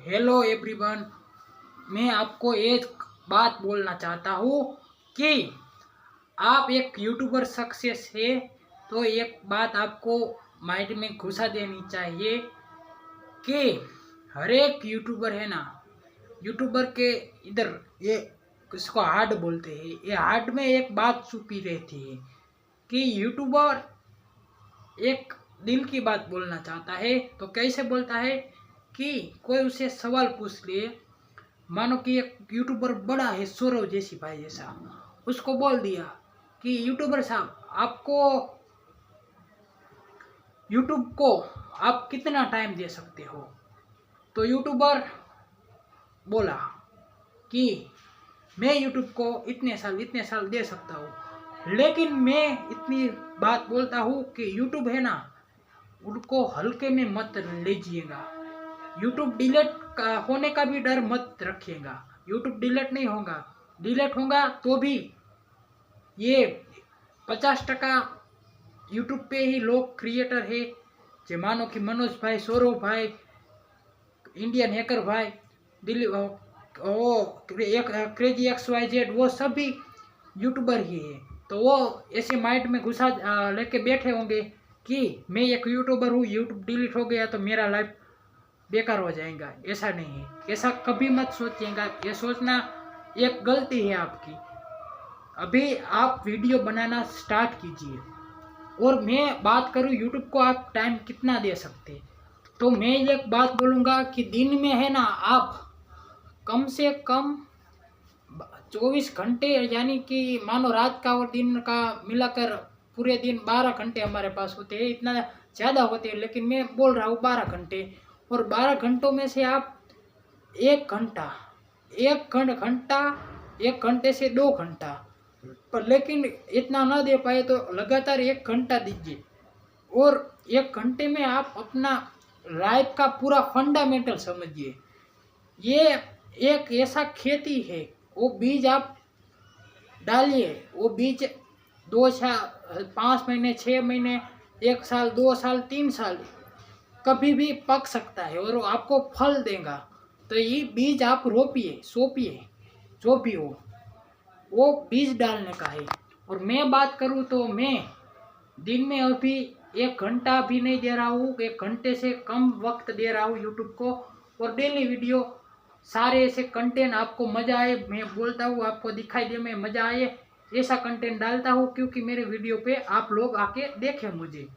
Hello everyone, मैं आपको एक बात बोलना चाहता हूँ कि आप एक यूट्यूबर सक्सेस है तो एक बात आपको माइंड में घुसा देनी चाहिए कि हर एक यूट्यूबर है ना, यूट्यूबर के इधर ये इसको हार्ट बोलते हैं, ये हार्ट में एक बात छुपी रहती है कि यूट्यूबर एक दिल की बात बोलना चाहता है तो कैसे बोलता है कि कोई उसे सवाल पूछ ले, मानो कि एक यूट्यूबर बड़ा है सौरव जैसी भाई जैसा, उसको बोल दिया कि यूट्यूबर साहब आपको यूट्यूब को आप कितना टाइम दे सकते हो। तो यूट्यूबर बोला कि मैं यूट्यूब को इतने साल दे सकता हूँ, लेकिन मैं इतनी बात बोलता हूँ कि यूट्यूब है ना, उनको हल्के में मत लीजिएगा। यूट्यूब डिलीट होने का भी डर मत रखिएगा। यूट्यूब डिलीट नहीं होगा, डिलीट होगा तो भी ये 50% यूट्यूब पे ही लोग क्रिएटर है, जो मानो कि मनोज भाई, सौरभ भाई, इंडियन हैकर भाई, दिल्ली वो एक क्रेजी XYZ, वो सभी यूट्यूबर ही है। तो वो ऐसे माइंड में घुसा लेके बैठे होंगे कि मैं एक यूट्यूबर हूँ, यूट्यूब डिलीट हो गया तो मेरा लाइफ बेकार हो जाएगा। ऐसा नहीं है, ऐसा कभी मत सोचिएगा। ये सोचना एक गलती है आपकी। अभी आप वीडियो बनाना स्टार्ट कीजिए। और मैं बात करूँ यूट्यूब को आप टाइम कितना दे सकते, तो मैं एक बात बोलूँगा कि दिन में है ना, आप कम से कम 24 घंटे, यानी कि मानो रात का और दिन का मिलाकर पूरे दिन 12 घंटे हमारे पास होते हैं। इतना ज़्यादा होते हैं, लेकिन मैं बोल रहा हूँ 12 घंटे। और 12 घंटों में से आप एक घंटे से 2 घंटा, पर लेकिन इतना ना दे पाए तो लगातार 1 घंटा दीजिए। और 1 घंटे में आप अपना लाइफ का पूरा फंडामेंटल समझिए। ये एक ऐसा खेती है, वो बीज आप डालिए, वो बीज 5 महीने, 6 महीने, 1 साल, 2 साल, 3 साल कभी भी पक सकता है और आपको फल देगा। तो ये बीज आप रोपिए, सोपिए, जो भी हो वो बीज डालने का है। और मैं बात करूँ तो मैं दिन में अभी 1 घंटा भी नहीं दे रहा हूँ, 1 घंटे से कम वक्त दे रहा हूँ यूट्यूब को। और डेली वीडियो सारे ऐसे कंटेंट आपको मज़ा आए, मैं बोलता हूँ आपको दिखाई दे, मैं मज़ा आए ऐसा कंटेंट डालता हूँ, क्योंकि मेरे वीडियो पे आप लोग आके देखें मुझे।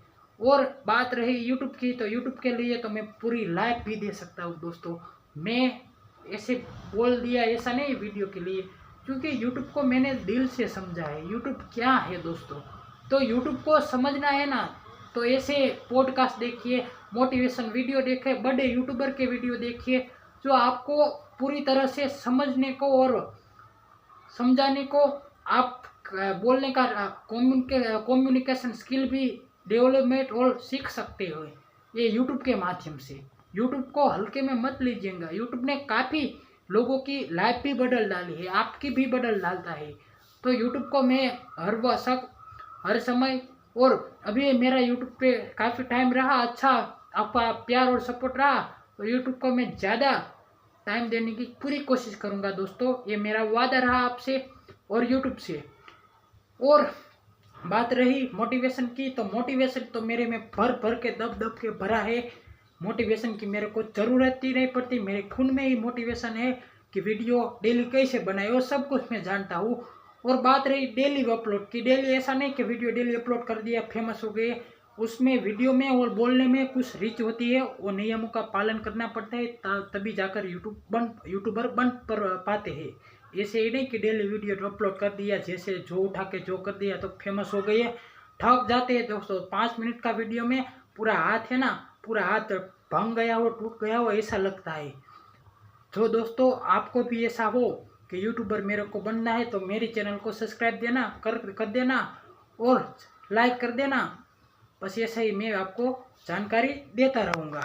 और बात रही यूट्यूब की, तो यूट्यूब के लिए तो मैं पूरी लाइफ भी दे सकता हूँ दोस्तों। मैं ऐसे बोल दिया ऐसा नहीं वीडियो के लिए, क्योंकि यूट्यूब को मैंने दिल से समझा है यूट्यूब क्या है दोस्तों। तो यूट्यूब को समझना है ना, तो ऐसे पॉडकास्ट देखिए, मोटिवेशन वीडियो देखिए, बड़े यूट्यूबर के वीडियो देखिए, जो आपको पूरी तरह से समझने को और समझाने को, आप बोलने का कम्युनिकेशन स्किल भी डेवलपमेंट और सीख सकते हो ये यूट्यूब के माध्यम से। यूट्यूब को हल्के में मत लीजिएगा। यूट्यूब ने काफ़ी लोगों की लाइफ भी बदल डाली है, आपकी भी बदल डालता है। तो यूट्यूब को मैं हर समय, और अभी मेरा यूट्यूब पे काफ़ी टाइम रहा, अच्छा आपका प्यार और सपोर्ट रहा, तो यूट्यूब को मैं ज़्यादा टाइम देने की पूरी कोशिश करूँगा दोस्तों। ये मेरा वादा रहा आपसे और यूट्यूब से। और बात रही मोटिवेशन की, तो मोटिवेशन तो मेरे में भर के दब के भरा है। मोटिवेशन की मेरे को ज़रूरत ही नहीं पड़ती, मेरे खून में ही मोटिवेशन है कि वीडियो डेली कैसे बनाए, वो सब कुछ मैं जानता हूँ। और बात रही डेली अपलोड की, डेली ऐसा नहीं कि वीडियो डेली अपलोड कर दिया फेमस हो गए। उसमें वीडियो में और बोलने में कुछ रिच होती है, वो नियमों का पालन करना पड़ता है, तभी जाकर यूट्यूबर बन पाते हैं। ऐसे ही नहीं कि डेली वीडियो अपलोड कर दिया, जैसे जो उठा के जो कर दिया तो फेमस हो गई है। ठग जाते हैं दोस्तों। 5 मिनट का वीडियो में पूरा हाथ है ना, पूरा हाथ भंग गया हो, टूट गया हो, ऐसा लगता है। तो दोस्तों आपको भी ऐसा हो कि यूट्यूबर मेरे को बनना है, तो मेरे चैनल को सब्सक्राइब कर देना और लाइक कर देना। बस ऐसा ही मैं आपको जानकारी देता रहूँगा।